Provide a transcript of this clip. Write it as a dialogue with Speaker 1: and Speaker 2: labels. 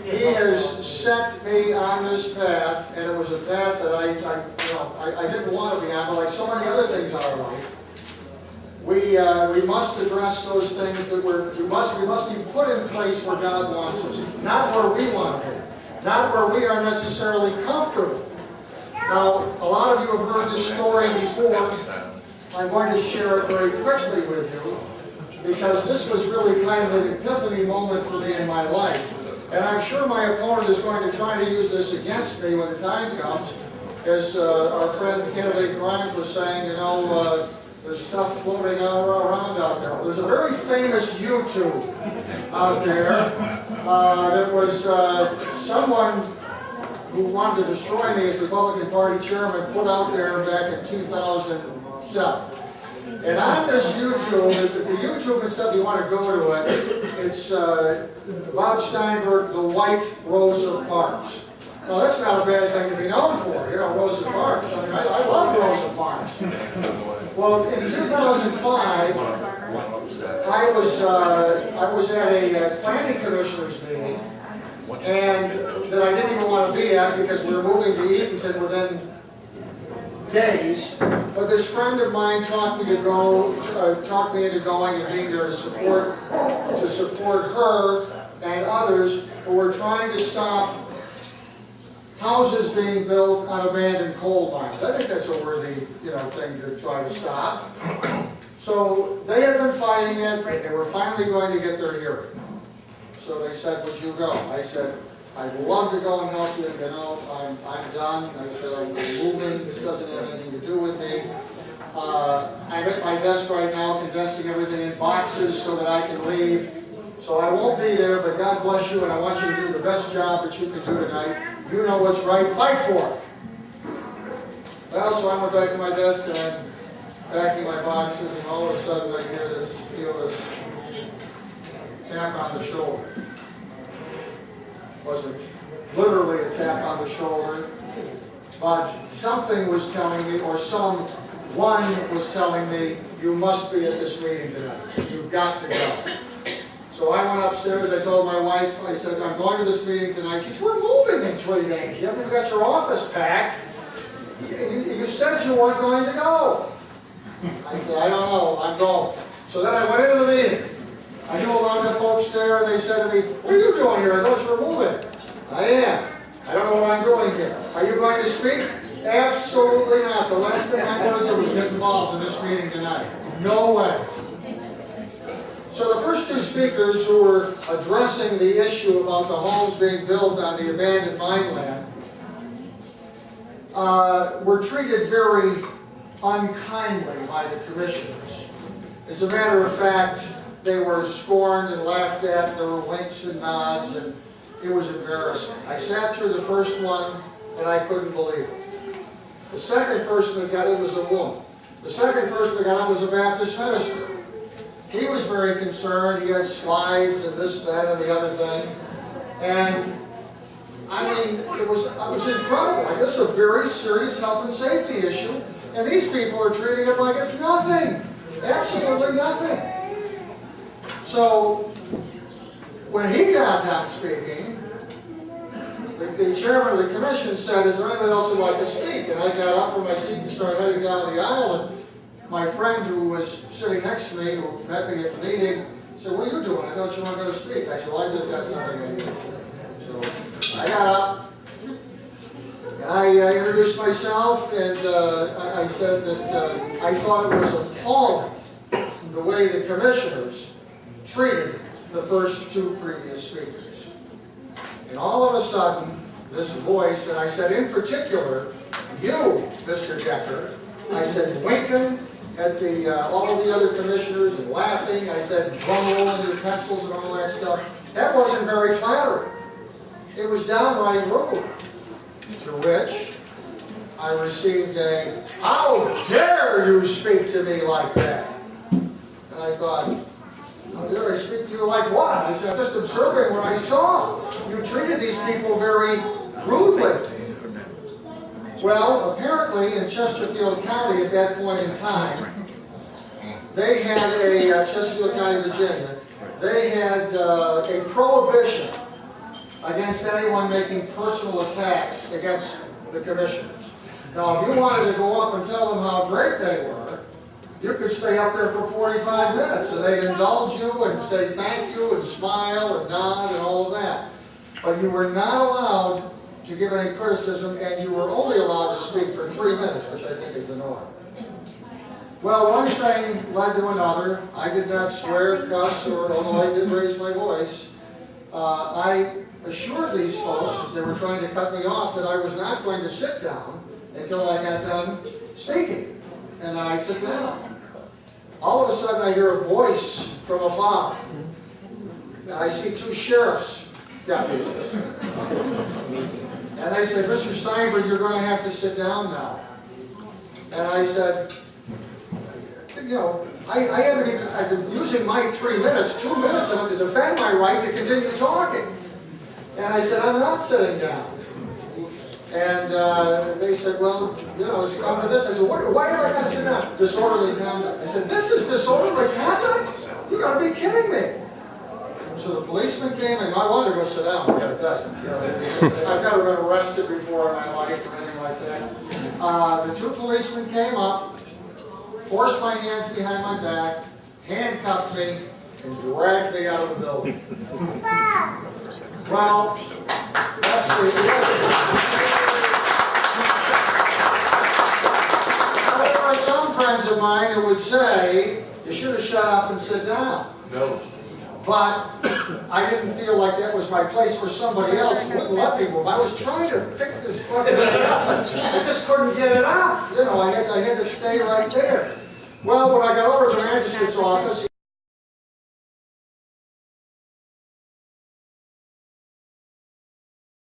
Speaker 1: He has set me on this path, and it was a path that I didn't want to be on, but like so many other things in our life, we must address those things that we must be put in place where God wants us, not where we want to be, not where we are necessarily comfortable. Now, a lot of you have heard this story before. I'm going to share it very quickly with you, because this was really kind of an epiphany moment for me in my life. And I'm sure my opponent is going to try to use this against me when the time comes. As our friend candidate Grimes was saying, you know, there's stuff floating around out there. There's a very famous YouTube out there that was someone who wanted to destroy me as Republican Party chairman put out there back in 2007. And on this YouTube, the YouTube and stuff, you want to go to it, it's about Steinburg, the White Rosa Parks. Now that's not a bad thing to be known for, you know, Rosa Parks. I mean, I love Rosa Parks. Well, in 2005, I was at a planning commissioners meeting, and that I didn't even want to be at because we were moving to Eatonton within days. But this friend of mine talked me into going and being there to support her and others who were trying to stop houses being built on abandoned coal mines. I think that's a worthy, thing to try to stop. So they had been fighting it, and they were finally going to get their hearing. So they said, would you go? I said, I'd love to go and help you, I'm done. I said, I'm moving, this doesn't have anything to do with me. I'm at my desk right now condensing everything in boxes so that I can leave. So I won't be there, but God bless you, and I want you to do the best job that you can do tonight. You know what's right, fight for it. Well, so I went back to my desk, and I'm packing my boxes, and all of a sudden I feel this tap on the shoulder. It wasn't literally a tap on the shoulder, but something was telling me, or someone was telling me, you must be at this meeting tonight. You've got to go. So I went upstairs, I told my wife, I said, I'm going to this meeting tonight. She said, we're moving in 3 days. You haven't even got your office packed. You said you weren't going to go. I said, I don't know, I'm going. So then I went into the meeting. I knew a lot of the folks there, and they said to me, what are you doing here? I thought you were moving. I am. I don't know what I'm doing here. Are you going to speak? Absolutely not. The last thing I'm going to do is get involved in this meeting tonight. No way. So the first two speakers who were addressing the issue about the homes being built on the abandoned mine land were treated very unkindly by the commissioners. As a matter of fact, they were scorned and laughed at. There were winks and nods, and it was embarrassing. I sat through the first one, and I couldn't believe it. The second person that got it was a woman. The second person that got it was a Baptist minister. He was very concerned. He had slides and this, that, and the other thing. And, I mean, it was incredible. Like, this is a very serious health and safety issue, and these people are treating it like it's nothing. Absolutely nothing. So, when he got done speaking, the chairman of the commission said, is there anyone else who'd like to speak? And I got up from my seat and started heading down the aisle, and my friend who was sitting next to me, who met me at the meeting, said, what are you doing? I thought you weren't going to speak. I said, well, I just got something I need to say. So I got up, and I introduced myself, and I said that I thought it was appalling the way the commissioners treated the first two previous speakers. And all of a sudden, this voice, and I said, in particular, you, Mr. Decker, I said, winking at all of the other commissioners and laughing. I said, drum rolling your pencils and all that stuff. That wasn't very flattering. It was downright rude. To which I received a, how dare you speak to me like that? And I thought, how dare I speak to you like what? I said, I'm just observing what I saw. You treated these people very rudely. Well, apparently in Chesterfield County at that point in time, they had Chesterfield County, Virginia, they had a prohibition against anyone making personal attacks against the commissioners. Now, if you wanted to go up and tell them how great they were, you could stay up there for 45 minutes and they'd indulge you and say thank you and smile and nod and all of that. But you were not allowed to give any criticism, and you were only allowed to speak for 3 minutes, which I think is the norm. Well, one thing led to another. I did not swear, cuss, or although I did raise my voice, I assured these folks, as they were trying to cut me off, that I was not going to sit down until I got done speaking. And I sit down. All of a sudden I hear a voice from afar. I see 2 sheriff's deputies. And they said, Mr. Steinburg, you're going to have to sit down now. And I said, you know, I haven't even, I've been using my 3 minutes, 2 minutes of it to defend my right to continue talking. And I said, I'm not sitting down. And they said, well, you know, it's come to this. I said, why have I got to sit down? Disorderly conduct. I said, this is disorderly conduct? You got to be kidding me. So the policeman came, and I wanted to go sit down. I got to test him. You know, I've never been arrested before in my life or anything like that. The 2 policemen came up, forced my hands behind my back, handcuffed me, and dragged me out of the building. Well, that's there are some friends of mine who would say, you should have shut up and sit down.
Speaker 2: No.
Speaker 1: But I didn't feel like that was my place where somebody else wouldn't let me move. I was trying to pick this fucking thing up, and I just couldn't get it out. You know, I had to stay right there. Well, when I got over to the magistrate's office,